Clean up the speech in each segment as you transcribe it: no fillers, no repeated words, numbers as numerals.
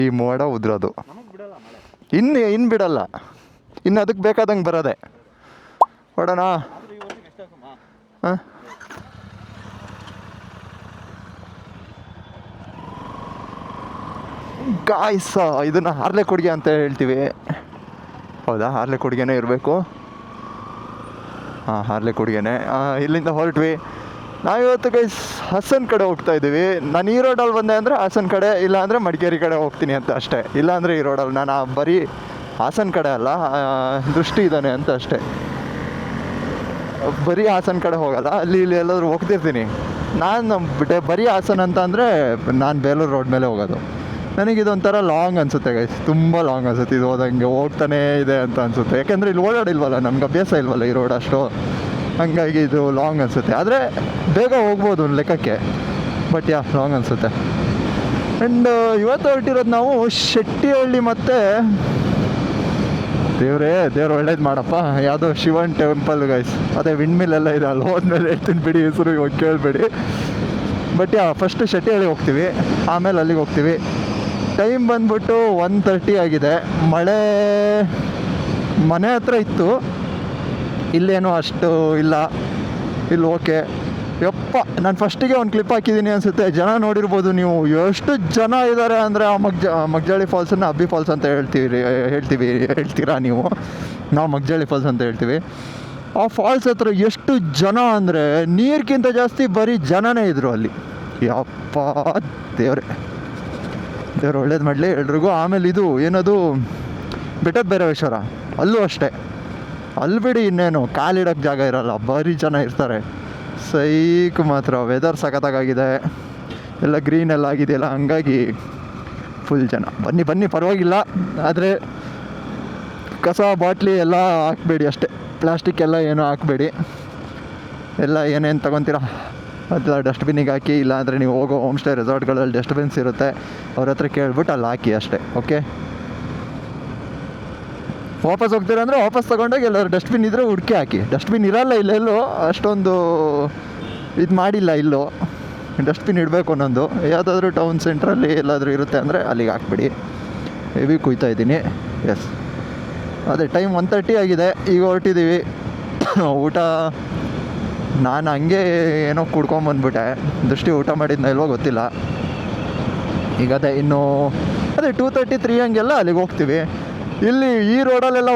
ಈ ಮೋಡ ಉದ್ರೋದು ಇನ್ನು ಬಿಡಲ್ಲ, ಇನ್ನು ಅದಕ್ಕೆ ಬೇಕಾದಂಗೆ ಬರೋದೆ. ಹೊಡೋಣ. ಹಾಂ, ಗಾಯ್ಸ ಇದನ್ನು ಹಾರ್ಲೆ ಕೊಡುಗೆ ಅಂತ ಹೇಳ್ತೀವಿ. ಹೌದಾ, ಹಾರ್ಲೆ ಕೊಡುಗೆನೇ ಇರಬೇಕು. ಹಾಂ, ಹಾರ್ಲೆ ಕೊಡುಗೆನೇ. ಇಲ್ಲಿಂದ ಹೊರಟ್ವಿ. ನಾವಿವತ್ತು ಗೈಸ್ ಹಾಸನ ಕಡೆ ಹೋಗ್ತಾ ಇದ್ದೀವಿ. ನಾನು ಈ ರೋಡಲ್ಲಿ ಬಂದೆ ಅಂದರೆ ಹಾಸನ ಕಡೆ, ಇಲ್ಲಾಂದರೆ ಮಡಿಕೇರಿ ಕಡೆ ಹೋಗ್ತೀನಿ ಅಂತ ಅಷ್ಟೇ. ಇಲ್ಲಾಂದರೆ ಈ ರೋಡಲ್ಲಿ ನಾನು ಬರೀ ಹಾಸನ ಕಡೆ ಅಲ್ಲ, ದೃಷ್ಟಿ ಇದ್ದಾನೆ ಅಂತ ಅಷ್ಟೇ. ಬರೀ ಹಾಸನ ಕಡೆ ಹೋಗಲ್ಲ, ಅಲ್ಲಿ ಇಲ್ಲಿ ಎಲ್ಲಾದರೂ ಹೋಗ್ತಿರ್ತೀನಿ. ನಾನು ಬರೀ ಹಾಸನ ಅಂತ ಅಂದರೆ ನಾನು ಬೇಲೂರು ರೋಡ್ ಮೇಲೆ ಹೋಗೋದು. ನನಗಿದೊಂಥರ ಲಾಂಗ್ ಅನಿಸುತ್ತೆ ಗೈಸ್, ತುಂಬ ಲಾಂಗ್ ಅನಿಸುತ್ತೆ. ಇದು ಹೋದಂಗೆ ಹೋಗ್ತಾನೇ ಇದೆ ಅಂತ ಅನಿಸುತ್ತೆ. ಯಾಕೆಂದರೆ ಇಲ್ಲಿ ಓಡಾಡಿಲ್ವಲ್ಲ, ನಮ್ಗೆ ಅಭ್ಯಾಸ ಇಲ್ವಲ್ಲ ಈ ರೋಡ್ ಅಷ್ಟು, ಹಾಗಾಗಿ ಇದು ಲಾಂಗ್ ಅನಿಸುತ್ತೆ. ಆದರೆ ಬೇಗ ಹೋಗ್ಬೋದು ಒಂದು ಲೆಕ್ಕಕ್ಕೆ, ಬಟ್ ಲಾಂಗ್ ಅನಿಸುತ್ತೆ. ಆ್ಯಂಡ್ ಇವತ್ತು ಹೊರಟಿರೋದು ನಾವು ಶೆಟ್ಟಿಹಳ್ಳಿ ಮತ್ತು ದೇವ್ರು ಒಳ್ಳೇದು ಮಾಡಪ್ಪ, ಯಾವುದೋ ಶಿವನ್ ಟೆಂಪಲ್ ಗೈಸ್. ಅದೇ ವಿಂಡ್ ಎಲ್ಲ ಇದೆ, ಅಲ್ಲಿ ಹೋದ್ಮೇಲೆ ಹೇಳ್ತೀನಿ ಬಿಡಿ, ಹೆಸರು ಇವಾಗ ಕೇಳಬೇಡಿ. ಬಟ್ ಫಸ್ಟ್ ಶೆಟ್ಟಿಹಳ್ಳಿ ಹೋಗ್ತೀವಿ, ಆಮೇಲೆ ಅಲ್ಲಿಗೆ ಹೋಗ್ತೀವಿ. ಟೈಮ್ ಬಂದ್ಬಿಟ್ಟು 1:30 ಆಗಿದೆ. ಮನೆ ಹತ್ರ ಇತ್ತು, ಇಲ್ಲೇನೋ ಅಷ್ಟು ಇಲ್ಲ. ಇಲ್ಲಿ ಓಕೆ. ಯಪ್ಪ, ನಾನು ಫಸ್ಟಿಗೆ ಒಂದು ಕ್ಲಿಪ್ ಹಾಕಿದ್ದೀನಿ ಅನಿಸುತ್ತೆ, ಜನ ನೋಡಿರ್ಬೋದು ನೀವು. ಎಷ್ಟು ಜನ ಇದ್ದಾರೆ ಅಂದರೆ ಆ ಮಗ್ಜಾಳಿ ಫಾಲ್ಸನ್ನು ಅಬ್ಬಿ ಫಾಲ್ಸ್ ಅಂತ ಹೇಳ್ತೀರಾ ನೀವು. ನಾವು ಮಗ್ಜಾಳಿ ಫಾಲ್ಸ್ ಅಂತ ಹೇಳ್ತೀವಿ. ಆ ಫಾಲ್ಸ್ ಹತ್ರ ಎಷ್ಟು ಜನ ಅಂದರೆ ನೀರಿಗಿಂತ ಜಾಸ್ತಿ ಬರೀ ಜನನೇ ಇದ್ದರು ಅಲ್ಲಿ. ಯಪ್ಪ, ದೇವ್ರು ಒಳ್ಳೇದು ಮಾಡಲಿ ಎಲ್ರಿಗೂ. ಆಮೇಲೆ ಇದು ಏನದು ಬೆಟ್ಟದ ಭೈರವೇಶ್ವರ, ಅಲ್ಲೂ ಅಷ್ಟೇ. ಅಲ್ಲಿ ಬಿಡಿ, ಇನ್ನೇನು ಕಾಲಿಡೋಕ್ಕೆ ಜಾಗ ಇರೋಲ್ಲ, ಬರೀ ಜನ ಇರ್ತಾರೆ. ಸೈಕ್ ಮಾತ್ರ. ವೆದರ್ ಸಖತ್ತಾಗಿದೆ, ಎಲ್ಲ ಗ್ರೀನ್ ಎಲ್ಲ ಆಗಿದೆಯಲ್ಲ, ಹಂಗಾಗಿ ಫುಲ್ ಜನ. ಬನ್ನಿ ಪರವಾಗಿಲ್ಲ. ಆದರೆ ಕಸ ಬಾಟ್ಲಿ ಎಲ್ಲ ಹಾಕಬೇಡಿ ಅಷ್ಟೇ, ಪ್ಲಾಸ್ಟಿಕ್ ಎಲ್ಲ ಏನೂ ಹಾಕಬೇಡಿ. ಎಲ್ಲ ಏನೇನು ತೊಗೊತೀರಾ ಅದೆಲ್ಲ ಡಸ್ಟ್ಬಿನ್ನಿಗೆ ಹಾಕಿ. ಇಲ್ಲಾಂದರೆ ನೀವು ಹೋಗೋ ಹೋಮ್ ಸ್ಟೇ ರೆಸಾರ್ಟ್ಗಳಲ್ಲಿ ಡಸ್ಟ್ಬಿನ್ಸ್ ಇರುತ್ತೆ, ಅವ್ರ ಹತ್ರ ಕೇಳ್ಬಿಟ್ಟು ಅಲ್ಲಿ ಹಾಕಿ ಅಷ್ಟೇ. ಓಕೆ, ವಾಪಸ್ ಹೋಗ್ತೀರಾ ಅಂದರೆ ವಾಪಸ್ ತೊಗೊಂಡೋಗಿ ಎಲ್ಲರೂ ಡಸ್ಟ್ಬಿನ್ ಇದ್ದರೆ ಹುಡುಕಿ ಹಾಕಿ. ಡಸ್ಟ್ಬಿನ್ ಇರೋಲ್ಲ ಇಲ್ಲೆಲ್ಲೋ, ಅಷ್ಟೊಂದು ಇದು ಮಾಡಿಲ್ಲ ಇಲ್ಲೂ. ಡಸ್ಟ್ಬಿನ್ ಇಡಬೇಕು ಒಂದೊಂದು. ಯಾವುದಾದ್ರೂ ಟೌನ್ ಸೆಂಟ್ರಲ್ಲಿ ಎಲ್ಲಾದರೂ ಇರುತ್ತೆ ಅಂದರೆ ಅಲ್ಲಿಗೆ ಹಾಕ್ಬಿಡಿ. ಹೆವಿ ಕುಯ್ತಾ ಇದ್ದೀನಿ. ಎಸ್, ಅದೇ ಟೈಮ್ 1:30 ಆಗಿದೆ. ಈಗ ಹೊರಟಿದ್ದೀವಿ. ಊಟ ನಾನು ಹಂಗೆ ಏನೋ ಕುಡ್ಕೊಂಬಂದ್ಬಿಟ್ಟೆ. ದೃಷ್ಟಿ ಊಟ ಮಾಡಿದ್ನ ಇಲ್ವೋ ಗೊತ್ತಿಲ್ಲ. ಈಗ ಅದೇ 2:30-3 ಹಂಗೆಲ್ಲ ಅಲ್ಲಿಗೆ ಹೋಗ್ತೀವಿ. ಇಲ್ಲಿ ಈ ರೋಡಲ್ಲೆಲ್ಲ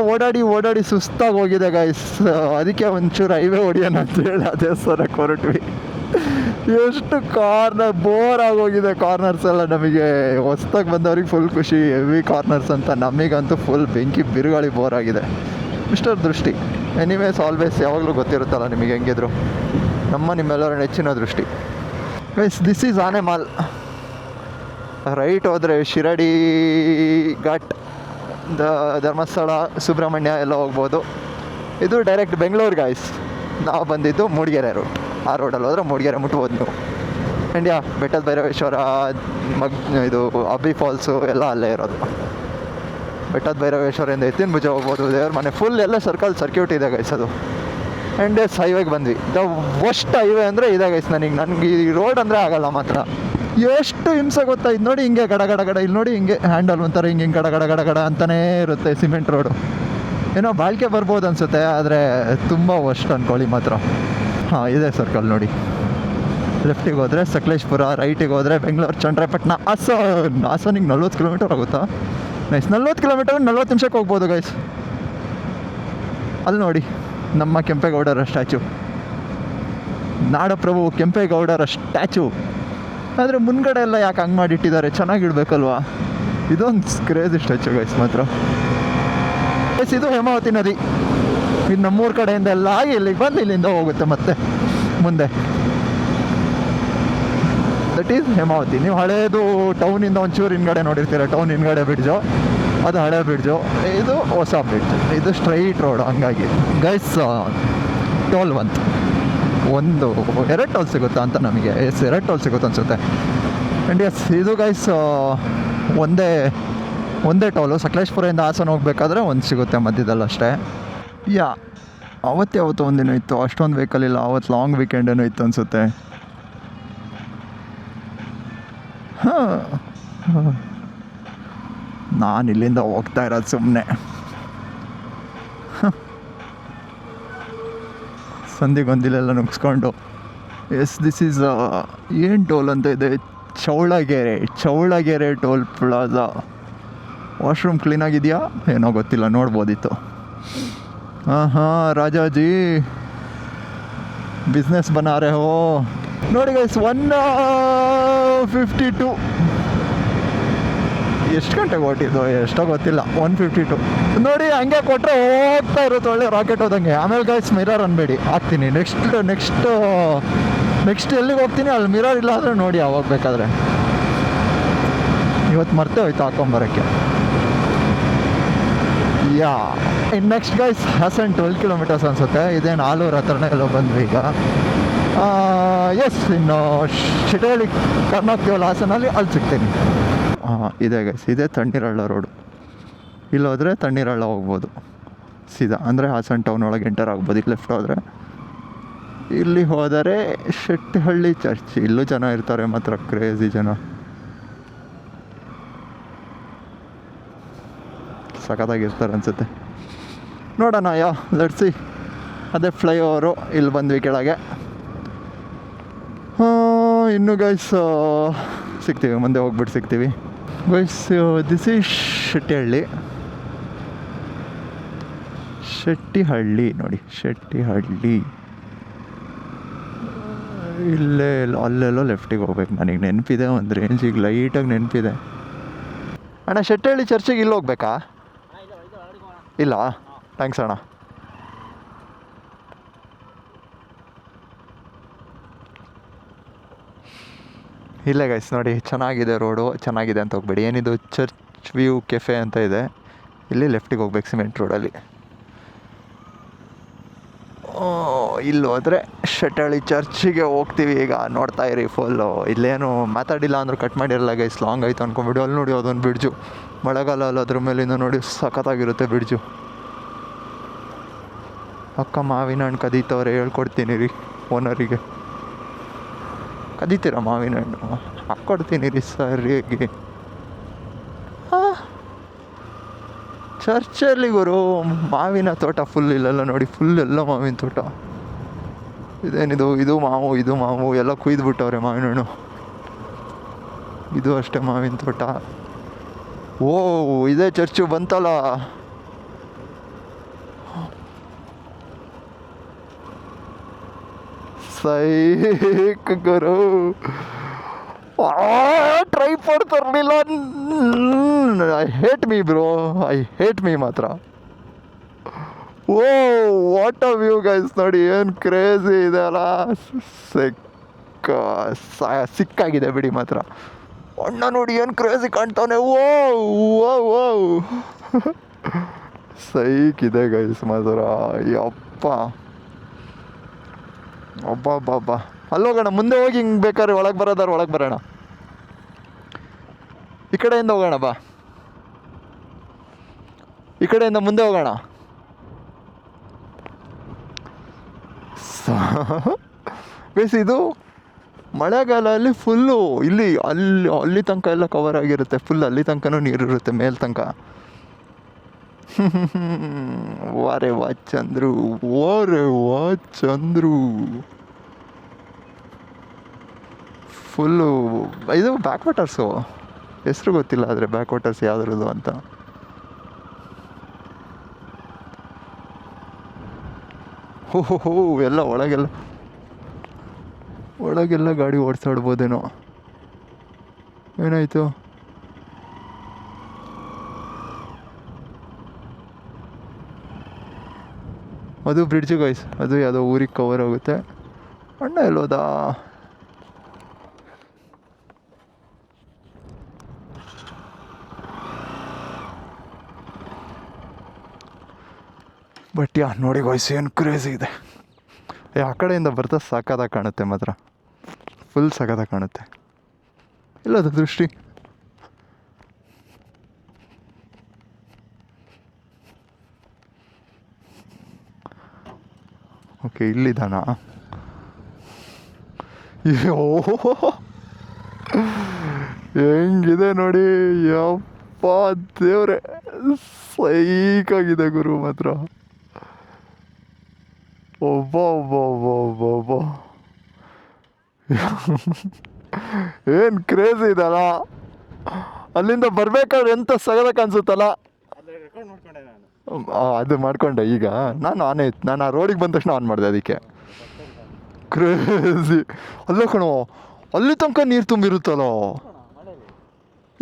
ಓಡಾಡಿ ಸುಸ್ತಾಗಿ ಹೋಗಿದೆ ಗೈಸ್. ಅದಕ್ಕೆ ಒಂಚೂರು ಹೈವೇ ಹೊಡಿಯೋಣ ಅಂತೇಳಿ ಅದೇ ಸರಕ್ಕೆ ಹೊರಟ್ವಿ. ಎಷ್ಟು ಬೋರ್ ಆಗೋಗಿದೆ ಕಾರ್ನರ್ಸ್ ಎಲ್ಲ. ನಮಗೆ ಹೊಸ್ದಾಗಿ ಬಂದವ್ರಿಗೆ ಫುಲ್ ಖುಷಿ, ಹೆವಿ ಕಾರ್ನರ್ಸ್ ಅಂತ. ನಮಗಂತೂ ಫುಲ್ ಬೆಂಕಿ ಬಿರುಗಾಳಿ ಬೋರ್ ಆಗಿದೆ. ಮಿಸ್ಟರ್ ದೃಷ್ಟಿ ಎನಿವೇಸ್ ಆಲ್ವೇಸ್, ಯಾವಾಗಲೂ ಗೊತ್ತಿರುತ್ತಲ್ಲ ನಿಮಗೆ ಹೆಂಗಿದ್ರು. ನಿಮ್ಮೆಲ್ಲರ ನೆಚ್ಚಿನ ದೃಷ್ಟಿ ಗೈಸ್. ದಿಸ್ ಈಸ್ ಆನೆ ಮಾಲ್. ರೈಟ್ ಹೋದರೆ ಶಿರಡಿ ಘಾಟ್, ಧರ್ಮಸ್ಥಳ, ಸುಬ್ರಹ್ಮಣ್ಯ ಎಲ್ಲ ಹೋಗ್ಬೋದು. ಇದು ಡೈರೆಕ್ಟ್ ಬೆಂಗಳೂರು ಗಾಯ್ಸ್. ನಾವು ಬಂದಿದ್ದು ಮೂಡಿಗೆರೆ ರೋಡ್. ಆ ರೋಡಲ್ಲಿ ಹೋದರೆ ಮೂಡಿಗೆರೆ ಮುಟ್ಬೋದು ನೀವು. ಇಂಡಿಯಾ ಬೆಟ್ಟದ ಭೈರವೇಶ್ವರ, ಇದು ಅಬ್ಬಿ ಫಾಲ್ಸು ಎಲ್ಲ ಅಲ್ಲೇ ಇರೋದು. ಬೆಟ್ಟದ ಭೈರವೇಶ್ವರಿಂದ ಎತ್ತಿನ ಭುಜ ಹೋಗ್ಬೋದು, ದೇವ್ರ ಮನೆ ಫುಲ್ ಎಲ್ಲ ಸರ್ಕ್ಯೂಟ್ ಇದೆ ಗೈಸ್ ಅದು. ಆ್ಯಂಡ್ ಎಸ್, ಹೈವೇಗೆ ಬಂದ್ವಿ. ದ ವರ್ಸ್ಟ್ ಹೈವೇ ಅಂದರೆ ಇದೆ ಗೈಸ್. ನನಗೆ ಈ ರೋಡ್ ಅಂದರೆ ಆಗಲ್ಲ ಮಾತ್ರ. ಎಷ್ಟು ಹಿಂಸೆ ಗೊತ್ತಾ. ಇದು ನೋಡಿ, ಹಿಂಗೆ ಗಡ ಇಲ್ಲಿ ನೋಡಿ, ಹಿಂಗೆ ಹ್ಯಾಂಡಲ್ ಒಂಥರ ಹಿಂಗೆ ಗಡ ಅಂತಲೇ ಇರುತ್ತೆ. ಸಿಮೆಂಟ್ ರೋಡು ಏನೋ ಬಾಳಿಕೆ ಬರ್ಬೋದು ಅನಿಸುತ್ತೆ, ಆದರೆ ತುಂಬ ವರ್ಸ್ಟ್ ಅಂದ್ಕೊಳ್ಳಿ ಮಾತ್ರ. ಹಾಂ, ಇದೆ ಸರ್ಕಲ್ ನೋಡಿ. ಲೆಫ್ಟಿಗೆ ಹೋದರೆ ಸಕಲೇಶ್ಪುರ, ರೈಟಿಗೆ ಹೋದರೆ ಬೆಂಗಳೂರು ಚನ್ನರಾಯಪಟ್ಟಣ, ಹಾಸನಿಗೆ 40 ಕಿಲೋಮೀಟರ್ ಆಗುತ್ತಾ? ನೈಸ್. 40 ಕಿಲೋಮೀಟರ್ 40 ನಿಮಿಷಕ್ಕೆ ಹೋಗ್ಬೋದು ಗೈಸ್. ಅಲ್ಲಿ ನೋಡಿ ನಮ್ಮ ಕೆಂಪೇಗೌಡರ ಸ್ಟ್ಯಾಚು, ನಾಡಪ್ರಭು ಕೆಂಪೇಗೌಡರ ಸ್ಟ್ಯಾಚು. ಆದರೆ ಮುನ್ಗಡೆ ಎಲ್ಲ ಯಾಕೆ ಹಂಗೆ ಮಾಡಿಟ್ಟಿದ್ದಾರೆ? ಚೆನ್ನಾಗಿಡ್ಬೇಕಲ್ವಾ? ಇದೊಂದು ಕ್ರೇಜಿ ಸ್ಟ್ಯಾಚು ಗೈಸ್ ಮಾತ್ರ. ಗೈಸ್, ಇದು ಹೇಮಾವತಿ ನದಿ. ಇದು ನಮ್ಮೂರ ಕಡೆಯಿಂದ ಎಲ್ಲ ಆಗಿ ಇಲ್ಲಿಗೆ ಬಂದು ಇಲ್ಲಿಂದ ಹೋಗುತ್ತೆ ಮತ್ತೆ ಮುಂದೆ. That is Hemavathi. ನೀವು ಹಳೇದು ಟೌನಿಂದ ಒಂಚೂರು ಹಿಂದ್ಗಡೆ ನೋಡಿರ್ತೀರ, ಟೌನ್ ಹಿಂದ್ಗಡೆ ಬ್ರಿಡ್ಜು, ಅದು ಹಳೆ ಬ್ರಿಡ್ಜು. ಇದು ಹೊಸ ಬ್ರಿಡ್ಜ್, ಇದು ಸ್ಟ್ರೈಟ್ ರೋಡ್. ಹಂಗಾಗಿ ಗೈಸ್, ಟೋಲ್ ಒಂದು 2 ಟೋಲ್ ಸಿಗುತ್ತಾ ಅಂತ ನಮಗೆ. 2 ಟೋಲ್ ಸಿಗುತ್ತೆ ಅನಿಸುತ್ತೆ. ಆ್ಯಂಡ್ ಎಸ್, ಇದು ಗೈಸ್ ಒಂದೇ ಟೋಲು. ಸಕಲೇಶ್ಪುರದಿಂದ ಹಾಸನ ಹೋಗ್ಬೇಕಾದ್ರೆ ಒಂದು ಸಿಗುತ್ತೆ ಮಧ್ಯದಲ್ಲಿ ಅಷ್ಟೇ. ಅವತ್ತು ಒಂದಿನ ಇತ್ತು, ಅಷ್ಟೊಂದು ವೆಹಿಕಲ್ ಇಲ್ಲ. ಅವತ್ತು ಲಾಂಗ್ ವೀಕೆಂಡೇನೋ ಇತ್ತು ಅನಿಸುತ್ತೆ. ನಾನು ಇಲ್ಲಿಂದ ಹೋಗ್ತಾ ಇರೋದು ಸುಮ್ಮನೆ ಸಂಧಿಗೊಂದಿಲೆಲ್ಲ ನುಗ್ಸ್ಕೊಂಡು. ಎಸ್ ದಿಸ್ ಈಸ್ ಏನು ಟೋಲ್ ಅಂತ ಇದೆ, ಚೌಳಗೆರೆ ಟೋಲ್ ಪ್ಲಾಜಾ. ವಾಶ್ರೂಮ್ ಕ್ಲೀನಾಗಿದೆಯಾ ಏನೋ ಗೊತ್ತಿಲ್ಲ, ನೋಡ್ಬೋದಿತ್ತು. ಹಾಂ ರಾಜಾಜಿ ಬಿಸ್ನೆಸ್ ಬನಾ ರೇ ಹೋ. ನೋಡಿ ಗೈಸ್ 152 ಎಷ್ಟು ಗಂಟೆಗೆ ಹೊಟ್ಟಿದ್ದು ಎಷ್ಟೋ ಗೊತ್ತಿಲ್ಲ, 152 ನೋಡಿ. ಹಂಗೆ ಕೊಟ್ಟರೆ ಹೋಗ್ತಾ ಇರುತ್ತೆ, ಒಳ್ಳೆ ರಾಕೆಟ್ ಹೋದಂಗೆ. ಆಮೇಲೆ ಗೈಸ್ ಮಿರರ್ ಅನ್ಬೇಡಿ, ಹಾಕ್ತೀನಿ ನೆಕ್ಸ್ಟ್ ಎಲ್ಲಿಗೆ ಹೋಗ್ತೀನಿ ಅಲ್ಲಿ ಮಿರರ್ ಇಲ್ಲ ಅಂದರೆ ನೋಡಿ ಅವಾಗ ಬೇಕಾದರೆ. ಇವತ್ತು ಮರ್ತೇ ಹೋಯ್ತು ಹಾಕೊಂಬರೋಕ್ಕೆ. ಯಾ ಇನ್ನು ನೆಕ್ಸ್ಟ್ ಗೈಸ್ ಹಾಸನ್ 12 ಕಿಲೋಮೀಟರ್ಸ್ ಅನಿಸುತ್ತೆ. ಇದೇನು ಆಲೂರು ಹತ್ರನೇ ಎಲ್ಲೋ ಬಂದ್ವಿ ಈಗ. ಎಸ್ ಇನ್ನು ಶಿಟೇಳಿ ಕರ್ನಾಟಕದಲ್ಲಿ ಹಾಸನಲ್ಲಿ ಅಲ್ಲಿ ಸಿಗ್ತೀನಿ. ಇದೆ ಗೈಸ್, ಇದೇ ತಣ್ಣೀರಳ್ಳ ರೋಡು. ಇಲ್ಲೋದ್ರೆ ತಣ್ಣೀರಳ್ಳ ಹೋಗ್ಬೋದು ಸೀದಾ, ಅಂದರೆ ಹಾಸನ್ ಟೌನ್ ಒಳಗೆ ಎಂಟರ್ ಆಗ್ಬೋದು. ಇಲ್ಲಿ ಲೆಫ್ಟ್ ಹೋದರೆ, ಇಲ್ಲಿ ಹೋದರೆ ಶೆಟ್ಟಿಹಳ್ಳಿ ಚರ್ಚ್. ಇಲ್ಲೂ ಜನ ಇರ್ತಾರೆ ಮಾತ್ರ, ಕ್ರೇಜಿ ಜನ, ಸಖತ್ತಾಗಿರ್ತಾರೆ ಅನಿಸುತ್ತೆ. ನೋಡೋಣ ಲೆಟ್ಸಿ. ಅದೇ ಫ್ಲೈಓವರು, ಇಲ್ಲಿ ಬಂದ್ವಿ ಕೆಳಗೆ. ಇನ್ನು ಗೈಸ್ ಸಿಗ್ತೀವಿ, ಮುಂದೆ ಹೋಗ್ಬಿಟ್ಟು ಸಿಗ್ತೀವಿ ಗೈಸ್. ದಿಸ್ ಈಸ್ ಶೆಟ್ಟಿಹಳ್ಳಿ ನೋಡಿ, ಶೆಟ್ಟಿಹಳ್ಳಿ. ಇಲ್ಲೇ ಅಲ್ಲೆಲ್ಲೋ ಲೆಫ್ಟಿಗೆ ಹೋಗ್ಬೇಕು. ನನಗೆ ನೆನಪಿದೆ, ಒಂದು ರೇಂಜಿಗೆ ಲೈಟಾಗಿ ನೆನಪಿದೆ. ಅಣ್ಣ ಶೆಟ್ಟಿಹಳ್ಳಿ ಚರ್ಚಿಗೆ ಇಲ್ಲಿ ಹೋಗ್ಬೇಕಾ? ಇಲ್ಲ, ಥ್ಯಾಂಕ್ಸ್ ಅಣ್ಣ. ಇಲ್ಲೇ ಗೈಸ್ ನೋಡಿ, ಚೆನ್ನಾಗಿದೆ ರೋಡು, ಚೆನ್ನಾಗಿದೆ ಅಂತ ಹೋಗ್ಬೇಡಿ. ಏನಿದು ಚರ್ಚ್ ವ್ಯೂ ಕೆಫೆ ಅಂತ ಇದೆ, ಇಲ್ಲಿ ಲೆಫ್ಟಿಗೆ ಹೋಗ್ಬೇಕು ಸಿಮೆಂಟ್ ರೋಡಲ್ಲಿ. ಇಲ್ಲಿ ಹೋದರೆ ಶೆಟ್ಟಿಹಳ್ಳಿ ಚರ್ಚಿಗೆ ಹೋಗ್ತೀವಿ ಈಗ. ನೋಡ್ತಾ ಇರಿ ಫುಲ್ಲು. ಇಲ್ಲೇನು ಮಾತಾಡಿಲ್ಲ ಅಂದರೂ ಕಟ್ ಮಾಡಿರಲ್ಲ ಗೈಸ್, ಲಾಂಗ್ ಆಯಿತು ಅಂದ್ಕೊಂಬಿಡು. ಅಲ್ಲಿ ನೋಡಿ ಅದೊಂದು ಬ್ರಿಡ್ಜು, ಮಳೆಗಾಲ ಅಲ್ಲ, ಅದ್ರ ಮೇಲಿಂದ ನೋಡಿ ಸಖತ್ತಾಗಿರುತ್ತೆ ಬ್ರಿಡ್ಜು. ಅಕ್ಕ ಮಾವಿನ ಹಣ್ಣು ಕದೀತವ್ರೆ, ಹೇಳ್ಕೊಡ್ತೀನಿ ರೀ ಓನರಿಗೆ. ಕದೀತೀರ ಮಾವಿನ ಹಣ್ಣು? ಹಾಕ್ಕೊಡ್ತೀನಿ ರೀ ಸರಿಯಾಗಿ. ಚರ್ಚಲ್ಲಿ ಗುರು ಮಾವಿನ ತೋಟ ಫುಲ್. ಇಲ್ಲೆಲ್ಲ ನೋಡಿ ಫುಲ್ ಎಲ್ಲ ಮಾವಿನ ತೋಟ. ಇದೇನಿದು, ಇದು ಮಾವು ಎಲ್ಲ ಕುಯ್ದುಬಿಟ್ಟವ್ರೆ ಮಾವಿನ ಹಣ್ಣು. ಇದು ಅಷ್ಟೇ ಮಾವಿನ ತೋಟ. ಓ ಇದೇ ಚರ್ಚು ಬಂತಲ್ಲ. ಸೈಕ್ ಗುರು, ಟ್ರೈಪಾಡ್ ತರಲಿಲ್ಲ. I hate me bro, I hate me ಮಾತ್ರ. ಓ ವಾಟ್ ಅ ವ್ಯೂ ಗೈಸ್, ನೋಡಿ ಏನು ಕ್ರೇಜಿ ಇದೆ ಅಲ್ಲ. ಸಿಕ್ಕಾಗಿದೆ ಬಿಡಿ ಮಾತ್ರ. ಅಣ್ಣ ನೋಡಿ ಏನು ಕ್ರೇಜಿ ಕಾಣ್ತಾನೆ. ಓ ಸೈಕ್ ಇದೆ ಗೈಸ್ ಮಾತ್ರ. ಯಪ್ಪ ಅಬ್ಬಬ್ಬಬ್ಬ. ಅಲ್ಲೋಗೋಣ, ಮುಂದೆ ಹೋಗಿ ಹಿಂಗೆ ಬೇಕಾದ್ರೆ ಒಳಗೆ ಬರೋದಾರು ಒಳಗೆ ಬರೋಣ. ಈ ಕಡೆಯಿಂದ ಹೋಗೋಣ ಬಾ, ಈ ಕಡೆಯಿಂದ ಮುಂದೆ ಹೋಗೋಣ. ಬೇಸ್ ಇದು ಮಳೆಗಾಲದಲ್ಲಿ ಫುಲ್ಲು ಅಲ್ಲಿ ತನಕ ಎಲ್ಲ ಕವರ್ ಆಗಿರುತ್ತೆ. ಫುಲ್ ಅಲ್ಲಿ ತನಕನೂ ನೀರಿರುತ್ತೆ, ಮೇಲ್ ತನಕ. ವಾರೆ ವಾ ಚಂದ್ರು, ಫುಲ್ಲು. ಇದು ಬ್ಯಾಕ್ ವಾಟರ್ಸು, ಹೆಸರು ಗೊತ್ತಿಲ್ಲ ಆದರೆ ಬ್ಯಾಕ್ ವಾಟರ್ಸ್ ಯಾವ್ದ್ರದ್ದು ಅಂತ. ಹೋ ಎಲ್ಲ ಒಳಗೆಲ್ಲ ಗಾಡಿ ಓಡಿಸಾಡ್ಬೋದೇನೋ. ಏನಾಯಿತು? ಅದು ಬ್ರಿಡ್ಜು ಗೈಸ್, ಅದು ಯಾವುದೋ ಊರಿಗೆ ಕವರ್ ಆಗುತ್ತೆ. ಅಣ್ಣ ಎಲ್ಲೋದಾ? ಬಟ್ ನೋಡಿ ಗೈಸ್ ಏನು ಕ್ರೇಜಿ ಇದೆ. ಆ ಕಡೆಯಿಂದ ಬರ್ತಾ ಸಖತ್ತಾಗಿ ಕಾಣುತ್ತೆ ಮಾತ್ರ, ಫುಲ್ ಸಖತ್ತಾಗಿ ಕಾಣುತ್ತೆ. ಇಲ್ಲದ ದೃಷ್ಟಿ. ಓಕೆ ಇಲ್ಲಿದ್ದಾನಾ? ಹೆಂಗಿದೆ ನೋಡಿ, ಯಪ್ಪ ದೇವ್ರೆ, ಸೈಕಾಗಿದೆ ಗುರು ಮಾತ್ರ. ಒಬ್ಬ ಒಬ್ಬ ಒಬ್ಬ ಒಬ್ಬ ಒಬ್ಬ ಏನು ಕ್ರೇಜಿ ಇದಲ್ಲ. ಅಲ್ಲಿಂದ ಬರ್ಬೇಕಾದ್ರೆ ಎಂತ ಸಗದಕ್ಕೆ ಅನ್ಸುತ್ತಲ್ಲ. ಅದು ಮಾಡ್ಕೊಂಡೆ ಈಗ ನಾನು ಆ ರೋಡಿಗೆ ಬಂದ ತಕ್ಷಣ ಆನ್ ಮಾಡಿದೆ. ಅದಕ್ಕೆ ಕ್ರೇಜಿ. ಅಲ್ಲ ಕಣೋ, ಅಲ್ಲಿ ತನಕ ನೀರು ತುಂಬಿರುತ್ತಲ್ಲ.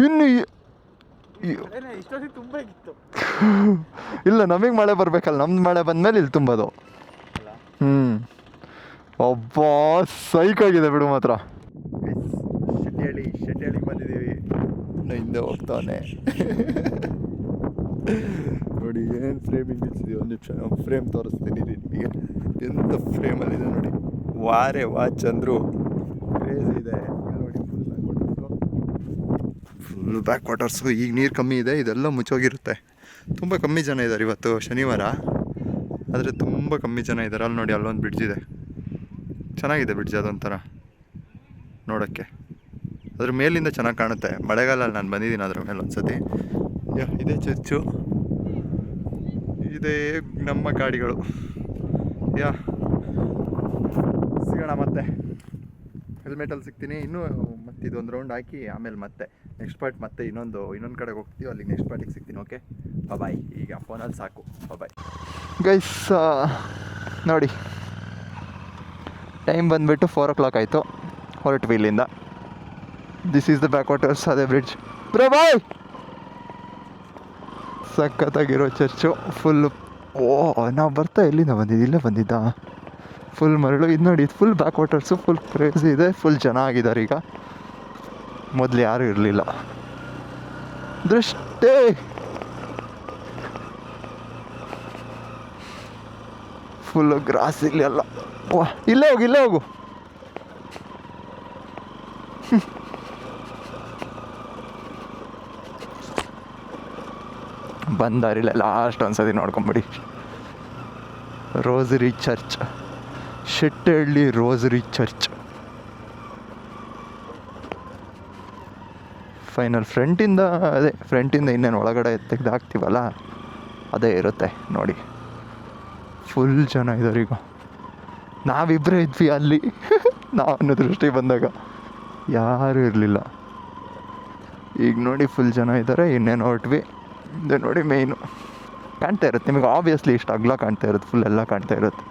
ಇನ್ನು ಇಲ್ಲ, ನಮಗೆ ಮಳೆ ಬರ್ಬೇಕಲ್ಲ, ನಮ್ದು ಮಳೆ ಬಂದಮೇಲೆ ಇಲ್ಲಿ ತುಂಬೋದು. ಒಬ್ಬ ಸೈಕಾಗಿದೆ ಬಿಡು ಮಾತ್ರ. ಶೆಟ್ಟಿಹಳ್ಳಿಗೆ ಬಂದಿದ್ದೀವಿ. ಹಿಂದೆ ಹೋಗ್ತಾನೆ ನೋಡಿ, ಏನು ಫ್ರೇಮಿಂಗ್ ನಿಲ್ಸಿದ್ದೀವಿ. ಒಂದು ನಿಮಿಷ ಫ್ರೇಮ್ ತೋರಿಸ್ತೀನಿ ನಿಮಗೆ. ಎಂಥ ಫ್ರೇಮಲ್ಲಿದೆ ನೋಡಿ. ವಾರೆ ವಾ ಚಂದ್ರು, ಕ್ರೇಜಿ ಇದೆ ನೋಡಿ. Full back waters. ಈಗ ನೀರು ಕಮ್ಮಿ ಇದೆ, ಇದೆಲ್ಲ ಮುಚ್ಚೋಗಿರುತ್ತೆ. ತುಂಬ ಕಮ್ಮಿ ಜನ ಇದ್ದಾರೆ ಇವತ್ತು ಶನಿವಾರ, ಆದರೆ ತುಂಬ ಕಮ್ಮಿ ಜನ ಇದ್ದಾರೆ. ಅಲ್ಲಿ ನೋಡಿ, ಅಲ್ಲೊಂದು ಬ್ರಿಡ್ಜ್ ಇದೆ, ಚೆನ್ನಾಗಿದೆ ಬ್ರಿಡ್ಜ್. ಅದೊಂಥರ ನೋಡೋಕ್ಕೆ ಅದ್ರ ಮೇಲಿಂದ ಚೆನ್ನಾಗಿ ಕಾಣುತ್ತೆ. ಮಳೆಗಾಲಲ್ಲಿ ನಾನು ಬಂದಿದ್ದೀನಿ ಅದ್ರ ಮೇಲೆ ಒಂದು ಸತಿ. ಇದೇ ಚರ್ಚು, ಇದೇ ನಮ್ಮ ಗಾಡಿಗಳು. ಸಿಗೋಣ ಮತ್ತೆ. ಹೆಲ್ಮೆಟಲ್ಲಿ ಸಿಗ್ತೀನಿ ಇನ್ನೂ. ಮತ್ತೆ ಇದೊಂದು ರೌಂಡ್ ಹಾಕಿ ಆಮೇಲೆ ಮತ್ತೆ ನೆಕ್ಸ್ಟ್ ಪಾರ್ಟ್ ಮತ್ತೆ ಇನ್ನೊಂದು ಕಡೆಗೆ ಹೋಗ್ತೀವಿ. ಅಲ್ಲಿಗೆ ನೆಕ್ಸ್ಟ್ ಪಾರ್ಟಿಗೆ ಸಿಗ್ತೀನಿ. ಓಕೆ, ಬಾಯ್. ಈಗ ಫೋನಲ್ಲಿ ಸಾಕು, ಬಾಯ್ ಗೈಸ್. ನೋಡಿ, ಟೈಮ್ ಬಂದುಬಿಟ್ಟು 4 o'clock ಆಯಿತು. ಹೊರಟ್ವಿ ಇಲ್ಲಿಂದ. This is the backwaters, ಅದೇ ಬ್ರಿಡ್ಜ್. Bro boy. ಸಖತ್ತಾಗಿರೋ ಚರ್ಚು ಫುಲ್ಲು. ನಾವು ಬರ್ತಾ ಎಲ್ಲಿಂದ ಬಂದಿದ್ದು? ಇಲ್ಲೇ ಬಂದಿದ್ದ. ಫುಲ್ ಮರಳು. ಇದು ನೋಡಿ, ಇದು full back waters. Full crazy ಇದೆ. ಫುಲ್ ಜನ ಆಗಿದ್ದಾರೆ ಈಗ. ಮೊದಲು ಯಾರೂ ಇರಲಿಲ್ಲ. ದೃಷ್ಟೇ ಫುಲ್ಲು ಗ್ರಾಸ್ ಇಲ್ಲಿ ಅಲ್ಲ. ಇಲ್ಲೇ ಹೋಗು. ಬಂದಾರಿಲ್ಲ. ಲಾಸ್ಟ್ ಒಂದ್ಸತಿ ನೋಡ್ಕೊಂಬಿಡಿ. Rosary church, Shettihalli rosary church. Final ಫ್ರಂಟಿಂದ ಇನ್ನೇನು ಒಳಗಡೆ ತೆಗೆದಾಕ್ತೀವಲ್ಲ, ಅದೇ ಇರುತ್ತೆ ನೋಡಿ. ಫುಲ್ ಜನ ಇದ್ದಾರೆ ಈಗ. ನಾವಿಬ್ಬರೇ ಇದ್ವಿ ಅಲ್ಲಿ. ನಾನು ದೃಷ್ಟಿ ಬಂದಾಗ ಯಾರೂ ಇರಲಿಲ್ಲ. ಈಗ ನೋಡಿ ಫುಲ್ ಜನ ಇದ್ದಾರೆ. ಇನ್ನೇನು ಹೊರಟ್ವಿ. ಇದು ನೋಡಿ, ಮೇಯ್ನು ಕಾಣ್ತಾ ಇರುತ್ತೆ ನಿಮಗೆ. ಆಬ್ವಿಯಸ್ಲಿ ಇಷ್ಟು ಅಗಲ ಕಾಣ್ತಾ ಇರುತ್ತೆ. ಫುಲ್ ಎಲ್ಲ ಕಾಣ್ತಾ ಇರುತ್ತೆ.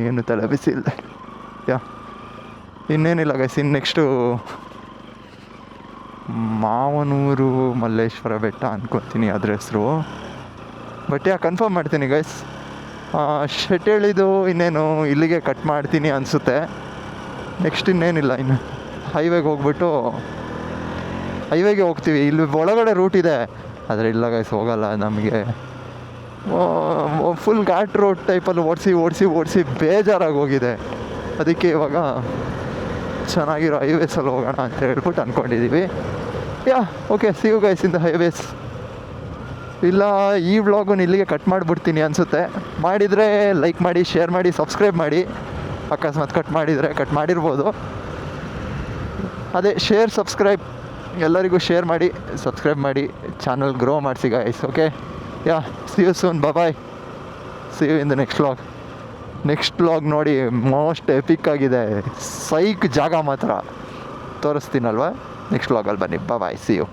ಏನು ತಲೆ ಬಿಸಿ ಇಲ್ಲ. ಇನ್ನೇನಿಲ್ಲ ಗೈಸ್. ಇನ್ನು ನೆಕ್ಸ್ಟು ಮಾವನೂರು ಮಲ್ಲೇಶ್ವರ ಬೆಟ್ಟ ಅಂದ್ಕೊತೀನಿ ಅದ್ರ ಹೆಸರು. ಬಟ್ ಕನ್ಫರ್ಮ್ ಮಾಡ್ತೀನಿ ಗೈಸ್. ಶೆಟ್ಟಿಹಳ್ಳಿದು ಇನ್ನೇನು ಇಲ್ಲಿಗೆ ಕಟ್ ಮಾಡ್ತೀನಿ ಅನಿಸುತ್ತೆ. ನೆಕ್ಸ್ಟ್ ಇನ್ನೇನಿಲ್ಲ, ಇನ್ನು ಹೈವೇಗೆ ಹೋಗ್ತೀವಿ. ಇಲ್ಲಿ ಒಳಗಡೆ ರೂಟ್ ಇದೆ, ಆದರೆ ಇಲ್ಲ ಗೈಸ್, ಹೋಗಲ್ಲ ನಮಗೆ. ಫುಲ್ ಘಾಟ್ ರೋಡ್ ಟೈಪಲ್ಲಿ ಓಡಿಸಿ ಬೇಜಾರಾಗಿ ಹೋಗಿದೆ. ಅದಕ್ಕೆ ಇವಾಗ ಚೆನ್ನಾಗಿರೋ ಹೈವೇಸಲ್ಲಿ ಹೋಗೋಣ ಅಂತ ಹೇಳ್ಬಿಟ್ಟು ಅಂದ್ಕೊಂಡಿದ್ದೀವಿ. Okay, see you guys in the highways. ಇಲ್ಲ, ಈ ವ್ಲಾಗನ್ನು ಇಲ್ಲಿಗೆ ಕಟ್ ಮಾಡಿಬಿಡ್ತೀನಿ ಅನಿಸುತ್ತೆ. ಮಾಡಿದರೆ ಲೈಕ್ ಮಾಡಿ, ಶೇರ್ ಮಾಡಿ, ಸಬ್ಸ್ಕ್ರೈಬ್ ಮಾಡಿ. ಅಕಸ್ಮಾತ್ ಕಟ್ ಮಾಡಿರ್ಬೋದು. ಅದೇ ಶೇರ್, ಸಬ್ಸ್ಕ್ರೈಬ್ ಎಲ್ಲರಿಗೂ ಶೇರ್ ಮಾಡಿ, ಸಬ್ಸ್ಕ್ರೈಬ್ ಮಾಡಿ, ಚಾನಲ್ ಗ್ರೋ ಮಾಡಿಸಿ guys. Okay, see you soon, bye. See you in the next vlog. Next vlog ನೋಡಿ, ಮೋಸ್ಟ್ ಎಪಿಕ್ ಆಗಿದೆ. ಸೈಕ್ ಜಾಗ ಮಾತ್ರ ತೋರಿಸ್ತೀನಲ್ವ. ನೆಕ್ಸ್ಟ್ ವ್ಲಾಗಲ್ಲಿ ಬನ್ನಿ. Bye, see you.